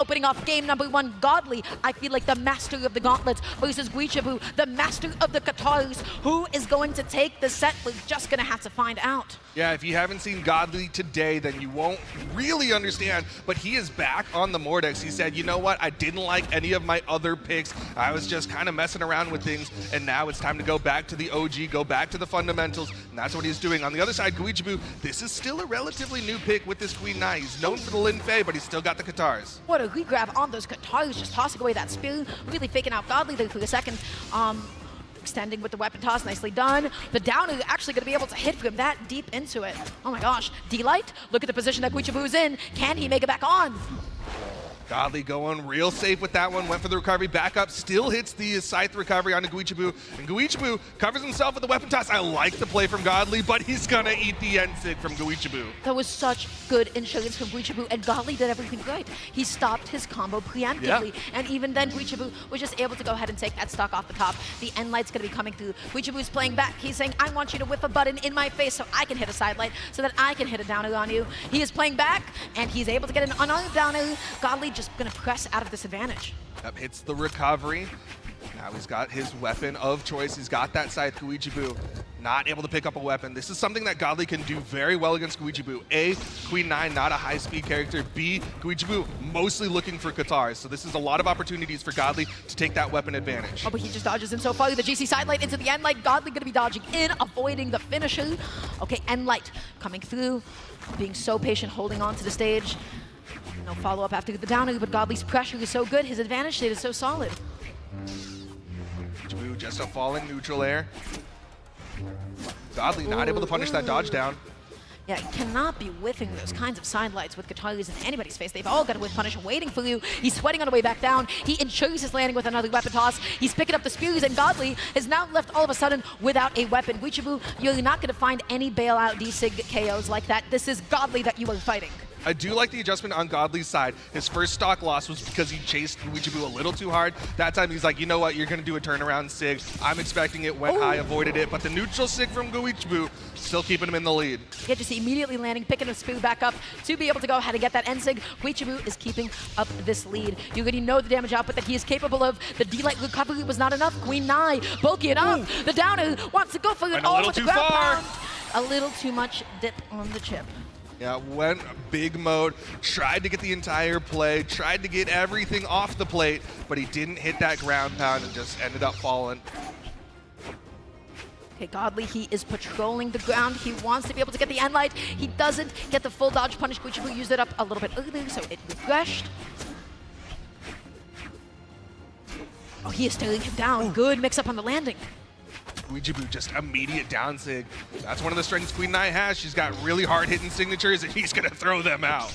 Opening off game number 1, Godly, I feel like the master of the gauntlets versus Guichabou, the master of the Katars. Who is going to take the set? We're just going to have to find out. Yeah, if you haven't seen Godly today, then you won't really understand, but he is back on the Mordex. He said, you know what, I didn't like any of my other picks. I was just kind of messing around with things, and now it's time to go back to the OG, go back to the fundamentals, and that's what he's doing. On the other side, Guichabou, this is still a relatively new pick with this Queen Nai. He's known for the Lin Fei, but he's still got the Katars. What a regrab on those Katars, just tossing away that spear, really faking out Godly there for a second. Extending with the weapon toss, nicely done. The downer actually going to be able to hit from that deep into it. Oh my gosh, D-Light, look at the position that Guichabou's in. Can he make it back on? Godly going real safe with that one, went for the recovery, back up, still hits the scythe recovery onto Guichabou, and Guichabou covers himself with the weapon toss. I like the play from Godly, but he's gonna eat the N-Sig from Guichabou. That was such good insurance from Guichabou, and Godly did everything right. He stopped his combo preemptively, and even then Guichabou was just able to go ahead and take that stock off the top. The N-Light's gonna be coming through. Guichabou's playing back. He's saying, I want you to whip a button in my face so I can hit a side light, so that I can hit a downer on you. He is playing back, and he's able to get an unarmed downer. Godly just gonna press out of disadvantage. Yep, hits the recovery. Now he's got his weapon of choice. He's got that scythe. Guichabou not able to pick up a weapon. This is something that Godly can do very well against Guichabou. A, Queen Nai, not a high-speed character. B, Guichabou mostly looking for Katars. So this is a lot of opportunities for Godly to take that weapon advantage. Oh, but he just dodges in so far. The GC side light into the N-Light. Godly going to be dodging in, avoiding the finisher. Okay, N-Light coming through, being so patient, holding on to the stage. No follow-up after the downer, but Godly's pressure is so good. His advantage state is so solid. Guichabou just a falling neutral air. Godly not able to punish that dodge down. Yeah, cannot be whiffing those kinds of side lights with Katars in anybody's face. They've all got a whiff punish waiting for you. He's sweating on the way back down. He ensures his landing with another weapon toss. He's picking up the spears, and Godly is now left all of a sudden without a weapon. Guichabou, you're not going to find any bailout D-Sig KOs like that. This is Godly that you are fighting. I do like the adjustment on Godly's side. His first stock loss was because he chased Guichabou a little too hard. That time he's like, you know what, you're going to do a turnaround Sig. I'm expecting it, went high, avoided it, but the neutral Sig from Guichabou still keeping him in the lead. Yeah, just immediately landing, picking the spear back up to be able to go ahead and get that N-Sig. Guichabou is keeping up this lead. You already know the damage output that he is capable of. The D-Light recovery was not enough. Queen Nai, bulky enough. The downer wants to go for it all with the ground pound. A little too much dip on the chip. Yeah, went big mode, tried to get the entire play, tried to get everything off the plate, but he didn't hit that ground pound and just ended up falling. Okay, Godly, he is patrolling the ground. He wants to be able to get the N-Light. He doesn't get the full dodge punish. Guichabou used it up a little bit earlier, so it refreshed. Oh, he is staring him down. Good mix-up on the landing. Guichabou just immediate down sig. That's one of the strengths Queen Nai has. She's got really hard hitting signatures, and he's gonna throw them out.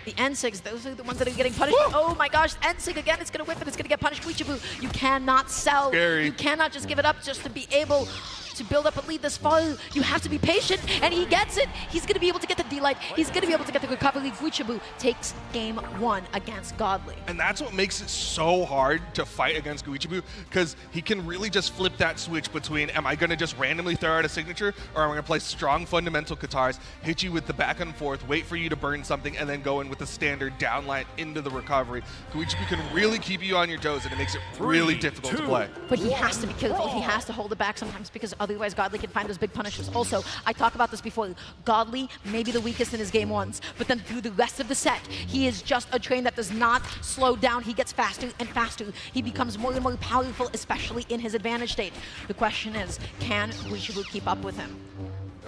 The N-Sigs, those are the ones that are getting punished. Woo! Oh my gosh, N-Sig again, it's gonna whip it, it's gonna get punished. Guichabou, you cannot sell. Scary. You cannot just give it up just to be able to build up a lead this far. You have to be patient, and he gets it. He's gonna be able to get the D-Light. He's gonna be able to get the recovery. Guichabou takes game 1 against Godly. And that's what makes it so hard to fight against Guichabou, because he can really just flip that switch between, am I gonna just randomly throw out a signature, or am I gonna play strong fundamental Katars, hit you with the back and forth, wait for you to burn something, and then go in with the standard downlight into the recovery. Guichabou can really keep you on your toes, and it makes it really difficult to play. But he has to be careful. He has to hold it back sometimes, because otherwise Godly can find those big punishes. Also, I talked about this before. Godly may be the weakest in his game 1s, but then through the rest of the set, he is just a train that does not slow down. He gets faster and faster. He becomes more and more powerful, especially in his advantage state. The question is, can Guichabou keep up with him?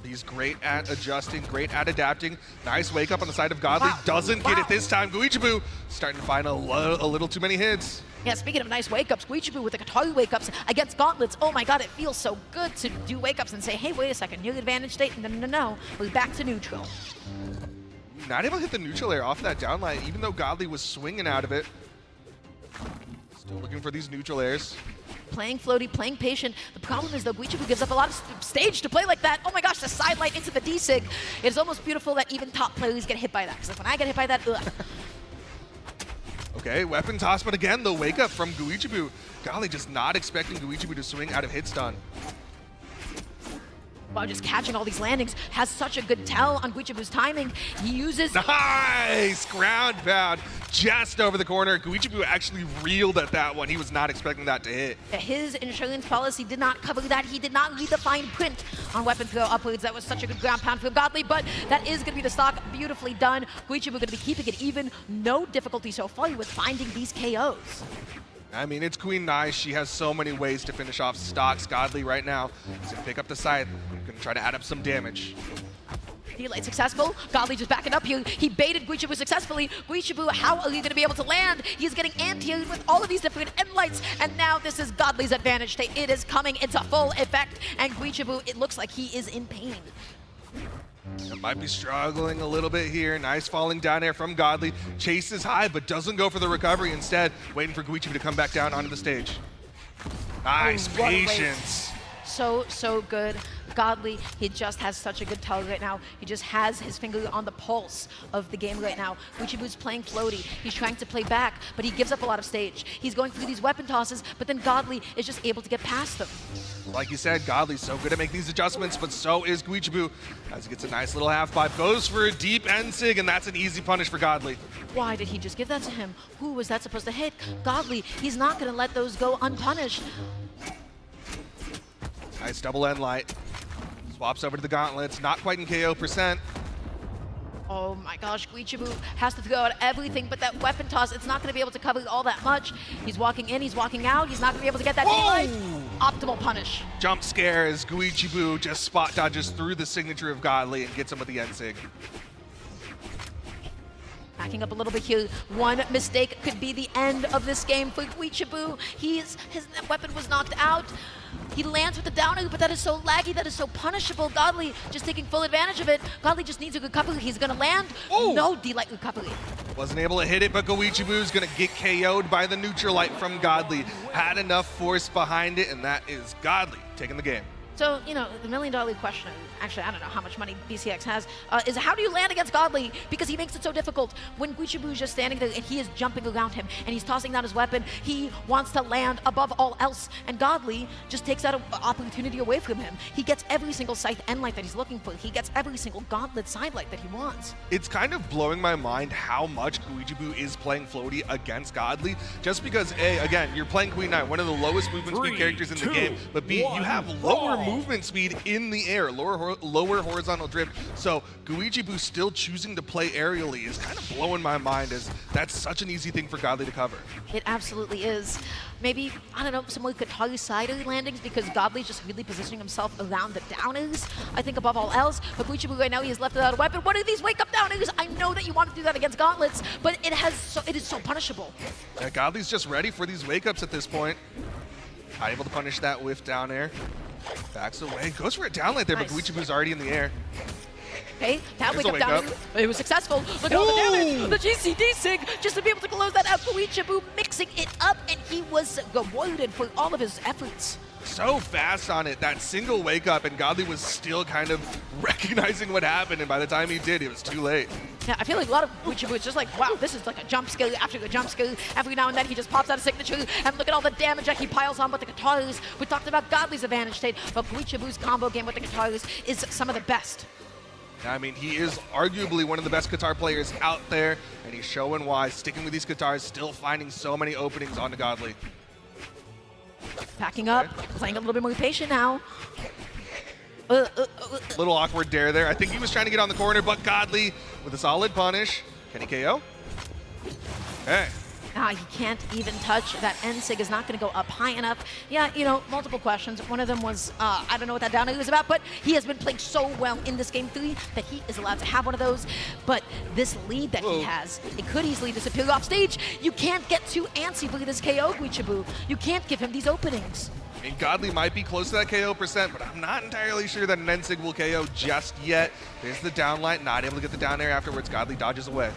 He's great at adjusting, great at adapting. Nice wake up on the side of Godly. Wow. Doesn't get it this time. Guichabou starting to find a little too many hits. Yeah, speaking of nice wake-ups, Guichabou with the Katari wake-ups against Gauntlets. Oh my god, it feels so good to do wake-ups and say, hey, wait a second, you're advantage state. No. We're back to neutral. Not able to hit the neutral air off that downlight, even though Godly was swinging out of it. Still looking for these neutral airs. Playing floaty, playing patient. The problem is, though, Guichabou gives up a lot of stage to play like that. Oh my gosh, the side light into the D-Sig. It's almost beautiful that even top players get hit by that. Because like, when I get hit by that, ugh. Okay, weapon toss, but again, the wake up from Guichabou. Golly, just not expecting Guichabou to swing out of hit stun. Wow, just catching all these landings. Has such a good tell on Guichabou's timing. He uses... Nice! Ground pound just over the corner. Guichabou actually reeled at that one. He was not expecting that to hit. His insurance policy did not cover that. He did not read the fine print on weapon throw upwards. That was such a good ground pound for Godly, but that is going to be the stock. Beautifully done. Guichabou going to be keeping it even. No difficulty so far with finding these KOs. I mean, it's Queen Nai. She has so many ways to finish off stocks. Godly right now is going to pick up the scythe. Going to try to add up some damage. Delay successful. Godly just backing up here. He baited Guichabou successfully. Guichabou, how are you going to be able to land? He's getting anti-aid with all of these different end lights, and now this is Godly's advantage. It is coming into full effect, and Guichabou, it looks like he is in pain. Might be struggling a little bit here. Nice falling down air from Godly. Chases high, but doesn't go for the recovery. Instead, waiting for Guichabou to come back down onto the stage. Nice patience. So good. Godly, he just has such a good tell right now. He just has his finger on the pulse of the game right now. Guichabou's playing floaty. He's trying to play back, but he gives up a lot of stage. He's going through these weapon tosses, but then Godly is just able to get past them. Like you said, Godly's so good at making these adjustments, but so is Guichabou. As he gets a nice little half pipe, goes for a deep end sig, and that's an easy punish for Godly. Why did he just give that to him? Who was that supposed to hit? Godly, he's not going to let those go unpunished. Nice double end light. Swaps over to the gauntlets, not quite in KO percent. Oh my gosh, Guichabou has to throw out everything but that weapon toss. It's not going to be able to cover all that much. He's walking in, he's walking out. He's not going to be able to get that daylight. Optimal punish. Jump scare as Guichabou just spot dodges through the signature of Godly and gets him with the end sig. Backing up a little bit here. One mistake could be the end of this game for Guichabou. His weapon was knocked out. He lands with the downer, but that is so laggy, that is so punishable. Godly just taking full advantage of it. Godly just needs a recovery. He's going to land. Ooh. No D-Light recovery. Wasn't able to hit it, but Guichabou's going to get KO'd by the neutral light from Godly. Had enough force behind it, and that is Godly taking the game. So, you know, the $1 million question, actually, I don't know how much money BCX has, is how do you land against Godly? Because he makes it so difficult. When Guichabou is just standing there and he is jumping around him and he's tossing down his weapon, he wants to land above all else, and Godly just takes that opportunity away from him. He gets every single scythe end light that he's looking for. He gets every single gauntlet side light that he wants. It's kind of blowing my mind how much Guichabou is playing floaty against Godly, just because A, again, you're playing Queen Nai, one of the lowest movement speed characters in the game, but B, you have lower movement speed in the air, lower horizontal drift. So Guichabou still choosing to play aerially is kind of blowing my mind, as that's such an easy thing for Godly to cover. It absolutely is. Maybe, I don't know, some more Qatari sider landings, because Godly's just really positioning himself around the downers, I think, above all else. But Guichabou right now, he has left without a weapon. What are these wake-up downers? I know that you want to do that against gauntlets, but it is so punishable. Yeah, Godly's just ready for these wake-ups at this point. Not able to punish that whiff down air. Backs away, goes for a downlight there, nice. But Guichabou's already in the air. Okay, that wake up down, it was successful. Look at all the damage. The GCD sig, just to be able to close that out. Guichabou mixing it up, and he was rewarded for all of his efforts. So fast on it, that single wake up, and Godly was still kind of recognizing what happened, and by the time he did, it was too late. Yeah, I feel like a lot of Guichabou is just like, wow, this is like a jump skill after a jump skill. Every now and then he just pops out a signature, and look at all the damage that he piles on with the guitars. We talked about Godly's advantage state, but Guichabou's combo game with the guitars is some of the best. I mean, he is arguably one of the best guitar players out there, and he's showing why, sticking with these guitars, still finding so many openings onto Godly. Backing up, playing a little bit more patient now. Little awkward dare there. I think he was trying to get on the corner, but Godly with a solid punish. Can he KO? Okay. He can't even touch. That end sig is not going to go up high enough. Yeah, you know, multiple questions. One of them was, I don't know what that down air was about, but he has been playing so well in this game 3 that he is allowed to have one of those. But this lead that he has, it could easily disappear off stage. You can't get too antsy for this KO, Guichabou. You can't give him these openings. I mean, Godly might be close to that KO percent, but I'm not entirely sure that an end sig will KO just yet. There's the downlight, not able to get the down air afterwards. Godly dodges away.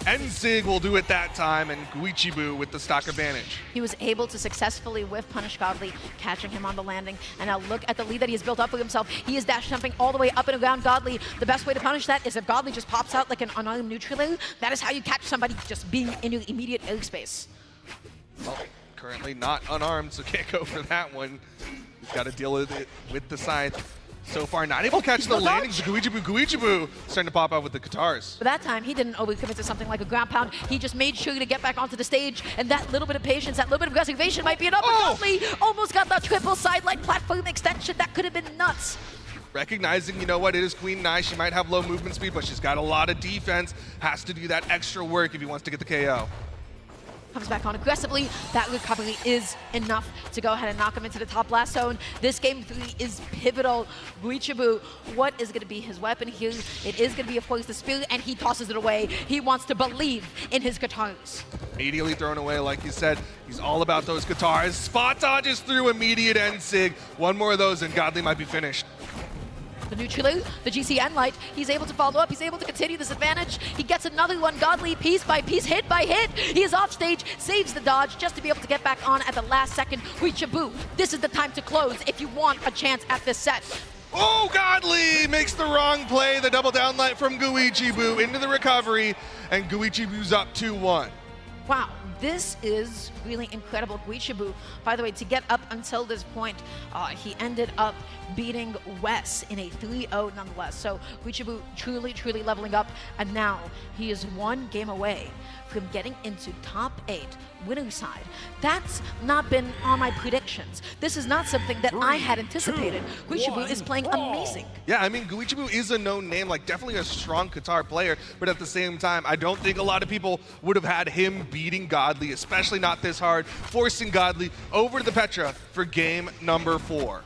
N-Sig will do it that time, and Guichabou with the stock advantage. He was able to successfully whiff punish Godly, catching him on the landing. And now look at the lead that he has built up for himself. He is dash jumping all the way up and around Godly. The best way to punish that is if Godly just pops out like an unarmed neutral air. That is how you catch somebody just being in your immediate airspace. Well, currently not unarmed, so can't go for that one. He's got to deal with it with the scythe. So far, not able to catch the landings. Guichabou starting to pop out with the guitars. But that time, he didn't overcommit to something like a ground pound. He just made sure to get back onto the stage, and that little bit of patience, that little bit of reservation might be enough. Godly almost got the triple sideline platform extension. That could have been nuts. Recognizing, you know what, it is Queen Nai. She might have low movement speed, but she's got a lot of defense. Has to do that extra work if he wants to get the KO. Comes back on aggressively. That recovery is enough to go ahead and knock him into the top blast zone. This game 3 is pivotal. Guichabou, what is going to be his weapon here? It is going to be, of course, the spear, and he tosses it away. He wants to believe in his guitars. Immediately thrown away, like you said. He's all about those guitars. Spot dodges through, immediate end sig. One more of those, and Godly might be finished. The neutral, the GCN light, he's able to follow up, he's able to continue this advantage. He gets another one, Godly, piece by piece, hit by hit. He is off stage, saves the dodge just to be able to get back on at the last second. Guichabou, this is the time to close if you want a chance at this set. Oh, Godly makes the wrong play. The double down light from Guichabou into the recovery, and Guichabou's up 2-1. Wow, this is really incredible. Guichabou, by the way, to get up until this point, he ended up beating Wes in a 3-0 nonetheless. So Guichabou truly, truly leveling up, and now he is one game away from getting into top 8 winner side. That's not been on my predictions. This is not something that I had anticipated. Guichabou is playing amazing. Yeah, I mean, Guichabou is a known name, like definitely a strong guitar player, but at the same time, I don't think a lot of people would have had him beating Godly, especially not this hard, forcing Godly over to the Petra for game number 4.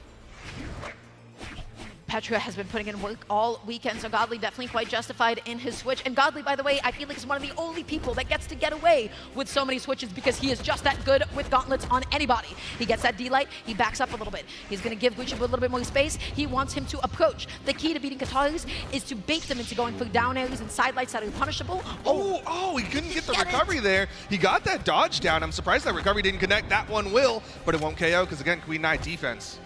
Petra has been putting in work all weekend, so Godly definitely quite justified in his switch. And Godly, by the way, I feel like is one of the only people that gets to get away with so many switches because he is just that good with gauntlets on anybody. He gets that D-light, he backs up a little bit. He's going to give Guichabou a little bit more space. He wants him to approach. The key to beating guitars is to bait them into going for down airs and side lights that are punishable. Oh, he couldn't get the recovery there. He got that dodge down. I'm surprised that recovery didn't connect. That one will, but it won't KO because, again, Queen Nai defense.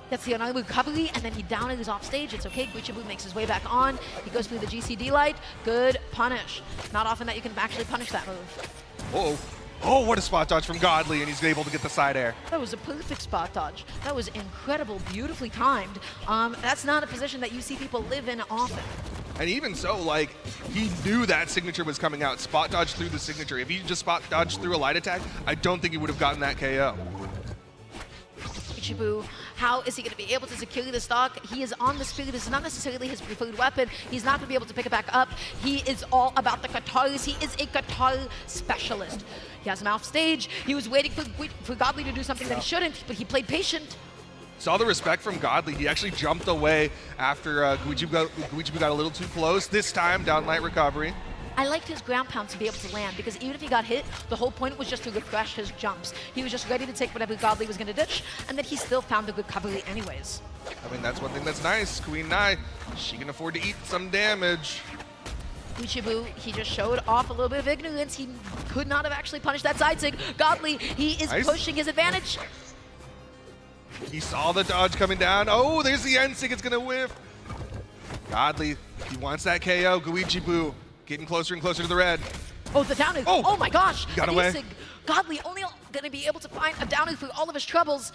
Gets the another recovery, and then he down it is off stage. It's okay. Guichabou makes his way back on. He goes through the GCD light. Good punish. Not often that you can actually punish that move. Oh, what a spot dodge from Godly, and he's able to get the side air. That was a perfect spot dodge. That was incredible, beautifully timed. That's not a position that you see people live in often. And even so, like, he knew that signature was coming out. Spot dodge through the signature. If he just spot dodged through a light attack, I don't think he would have gotten that KO. Guichabou, how is he going to be able to secure the stock? He is on the spear. This is not necessarily his preferred weapon. He's not going to be able to pick it back up. He is all about the guitars. He is a guitar specialist. He has him off stage. He was waiting for Godly to do something that he shouldn't, but he played patient. Saw the respect from Godly. He actually jumped away after Guichabou got a little too close. This time, down light recovery. I liked his ground pound to be able to land because even if he got hit, the whole point was just to refresh his jumps. He was just ready to take whatever Godly was going to ditch, and then he still found a recovery anyways. I mean, that's one thing that's nice. Queen Nai, she can afford to eat some damage. Guichabou, he just showed off a little bit of ignorance. He could not have actually punished that side sig. Godly, he is pushing his advantage. He saw the dodge coming down. Oh, there's the end sig. It's going to whiff. Godly, he wants that KO. Guichabou getting closer and closer to the red. Oh, the downer. Oh my gosh. Got away. Godly only going to be able to find a downer through all of his troubles.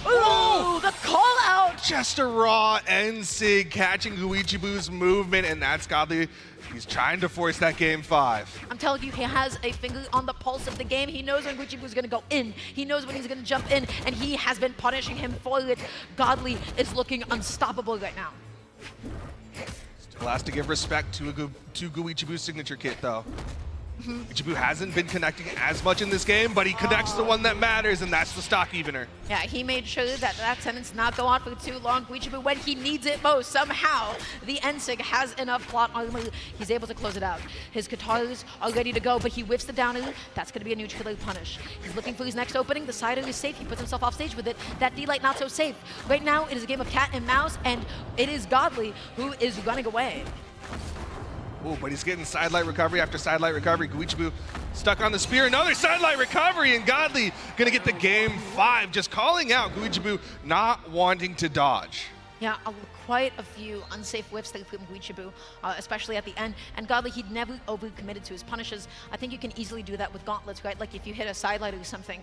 Oh, the call out. Just a raw end sig catching Guichabou's movement, and that's Godly. He's trying to force that game 5. I'm telling you, he has a finger on the pulse of the game. He knows when Guichabou's going to go in. He knows when he's going to jump in, and he has been punishing him for it. Godly is looking unstoppable right now. Still has to give respect to Guichabou's signature kit, though. Guichabou hasn't been connecting as much in this game, but he connects the one that matters, and that's the stock evener. Yeah, he made sure that that sentence not go on for too long. Guichabou, when he needs it most, somehow the NSIG has enough plot armor. He's able to close it out. His guitars are ready to go, but he whiffs the downer. That's going to be a neutral punish. He's looking for his next opening. The sider is safe. He puts himself off stage with it. That D-Light not so safe. Right now, it is a game of cat and mouse, and it is Godly who is running away. Oh, but he's getting sidelight recovery after sidelight recovery. Guichabou stuck on the spear. Another sidelight recovery, and Godly gonna get the game 5. Just calling out Guichabou not wanting to dodge. Yeah, quite a few unsafe whiffs there from Guichabou, especially at the end. And Godly, he'd never overcommitted to his punishes. I think you can easily do that with gauntlets, right? Like if you hit a sidelight or something,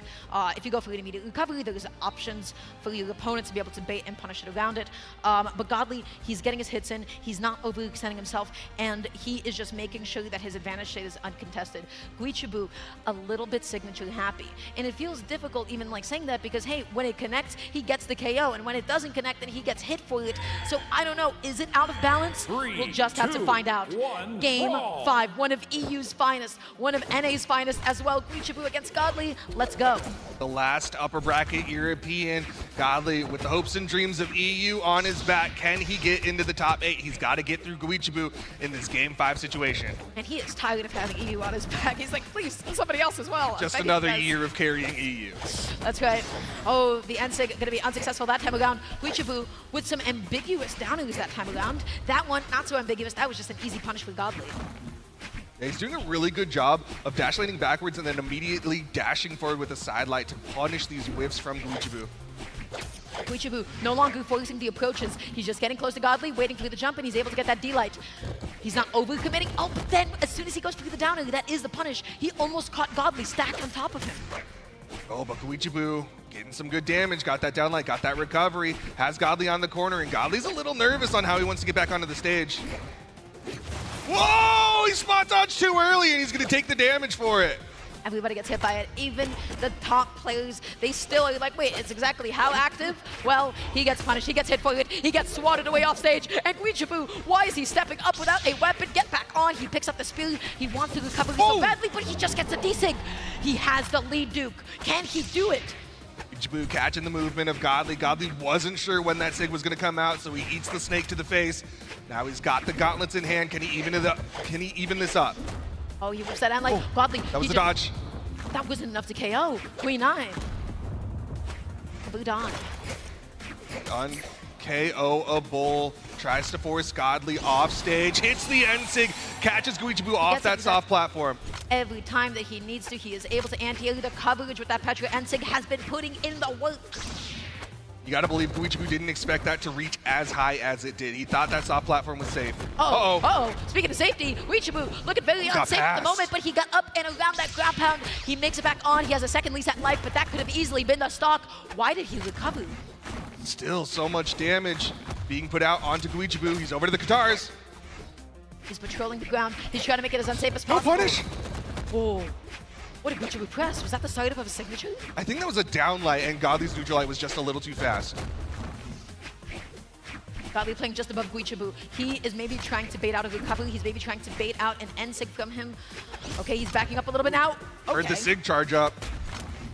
if you go for an immediate recovery, there's options for your opponent to be able to bait and punish it around it. But Godly, he's getting his hits in, he's not overextending himself, and he is just making sure that his advantage state is uncontested. Guichabou, a little bit signature happy. And it feels difficult even like saying that because, hey, when it connects, he gets the KO, and when it doesn't connect, then he gets hit for it. So I don't know, is it out of balance? We'll just have to find out. Game 5, one of EU's finest, one of NA's finest as well. Guichabou against Godly, let's go. The last upper bracket European, Godly with the hopes and dreams of EU on his back. Can he get into the top 8? He's got to get through Guichabou in this game 5 situation. And he is tired of having EU on his back. He's like, please, somebody else as well. Just another year of carrying EU. That's right. Oh, the NSIG going to be unsuccessful that time around. Guichabou with some ambiguous downers that time around. That one, not so ambiguous. That was just an easy punish for Godly. Yeah, he's doing a really good job of dash laning backwards and then immediately dashing forward with a sidelight to punish these whiffs from Guichabou. Guichabou no longer forcing the approaches. He's just getting close to Godly, waiting for the jump, and he's able to get that D-light. He's not overcommitting. Oh, but then as soon as he goes for the downer, that is the punish. He almost caught Godly stacked on top of him. Oh, but Guichabou getting some good damage, got that downlight, got that recovery, has Godly on the corner, and Godly's a little nervous on how he wants to get back onto the stage. Whoa! He spot dodged too early, and he's going to take the damage for it. Everybody gets hit by it. Even the top players, they still are like, wait, it's exactly how active? Well, he gets punished, he gets hit for it, he gets swatted away off stage, and Guichabou, why is he stepping up without a weapon? Get back on, he picks up the spear, he wants to recover so badly, but he just gets a desig. He has the lead, Duke. Can he do it? Guichabou catching the movement of Godly. Godly wasn't sure when that sig was going to come out, so he eats the snake to the face. Now he's got the gauntlets in hand. Can he even this up? Oh, he whips that end like Godly. That was a dodge. That wasn't enough to KO. Queen 9. Blue Dawn. KO-able. Tries to force Godly off stage. Hits the N-Sig. Catches Guichabou off that soft platform. Every time that he needs to, he is able to anti-air the coverage with that Petra. N-Sig has been putting in the work. You gotta believe Guichabou didn't expect that to reach as high as it did. He thought that soft platform was safe. Speaking of safety, Guichabou looking very unsafe at the moment, but he got up and around that ground pound. He makes it back on. He has a second lease at life, but that could have easily been the stock. Why did he recover? Still so much damage being put out onto Guichabou. He's over to the Katars. He's patrolling the ground. He's trying to make it as unsafe as possible. No punish! Oh. What did Guichabou press? Was that the start of a signature? I think that was a downlight, and Godly's neutral light was just a little too fast. Godly playing just above Guichabou. He is maybe trying to bait out a recovery. He's maybe trying to bait out an N-Sig from him. Okay, he's backing up a little bit now. Okay. Heard the Sig charge up.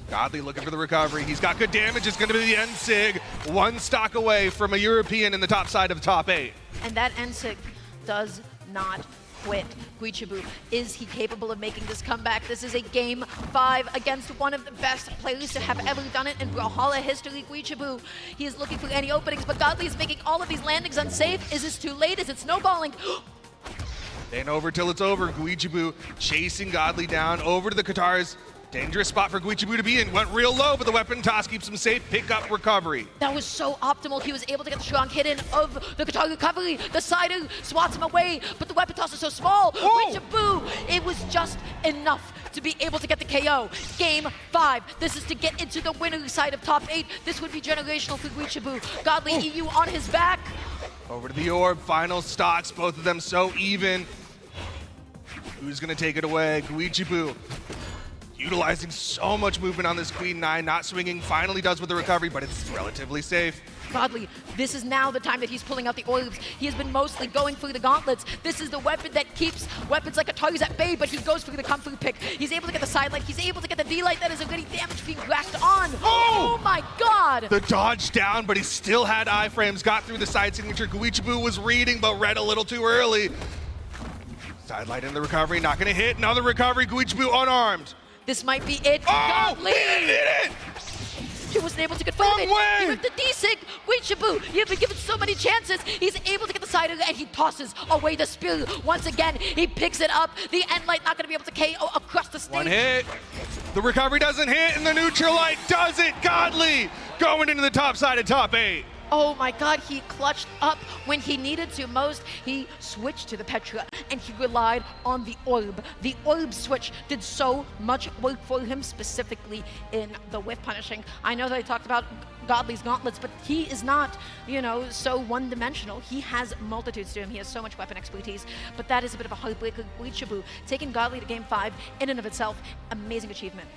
Godly looking for the recovery. He's got good damage. It's going to be the N-Sig. One stock away from a European in the top side of the top 8. And that N-Sig does not quit. Guichabou, is he capable of making this comeback? This is a game 5 against one of the best players to have ever done it in Brawlhalla history, Guichabou. He is looking for any openings, but Godly is making all of these landings unsafe. Is this too late? Is it snowballing? And over till it's over. Guichabou chasing Godly down over to the Katars. Dangerous spot for Guichabou to be in. Went real low, but the weapon toss keeps him safe. Pick up recovery. That was so optimal. He was able to get the strong hit in of the Qatar recovery. The sider swats him away, but the weapon toss is so small. Guichabou, it was just enough to be able to get the KO. Game 5. This is to get into the winner side of top 8. This would be generational for Guichabou. Godly EU on his back. Over to the orb. Final stocks. Both of them so even. Who's going to take it away? Guichabou. Utilizing so much movement on this Queen 9, not swinging, finally does with the recovery, but it's relatively safe. Godly, this is now the time that he's pulling out the orbs. He has been mostly going for the gauntlets. This is the weapon that keeps weapons like Atari's at bay, but he goes for the comfort pick. He's able to get the sidelight. He's able to get the D-light. That is already damage being grasped on. Oh my God! The dodge down, but he still had iframes, got through the side signature. Guichabou was reading, but read a little too early. Sidelight in the recovery, not gonna hit. Another recovery, Guichabou unarmed. This might be it. Oh, Godly! he did it! He wasn't able to confirm it. Way. He ripped the D-Sig. Guichabou, you have been given so many chances. He's able to get the sider, and he tosses away the spear. Once again, he picks it up. The end light not going to be able to KO across the stage. One hit. The recovery doesn't hit, and the neutral light does it. Godly going into the top side of top 8. Oh my god, he clutched up when he needed to most. He switched to the Petra and he relied on the orb. The orb switch did so much work for him, specifically in the whiff punishing. I know they talked about Godly's gauntlets, but he is not, you know, so one-dimensional. He has multitudes to him. He has so much weapon expertise, but that is a bit of a heartbreaker. Guichabou taking Godly to game 5 in and of itself, amazing achievement.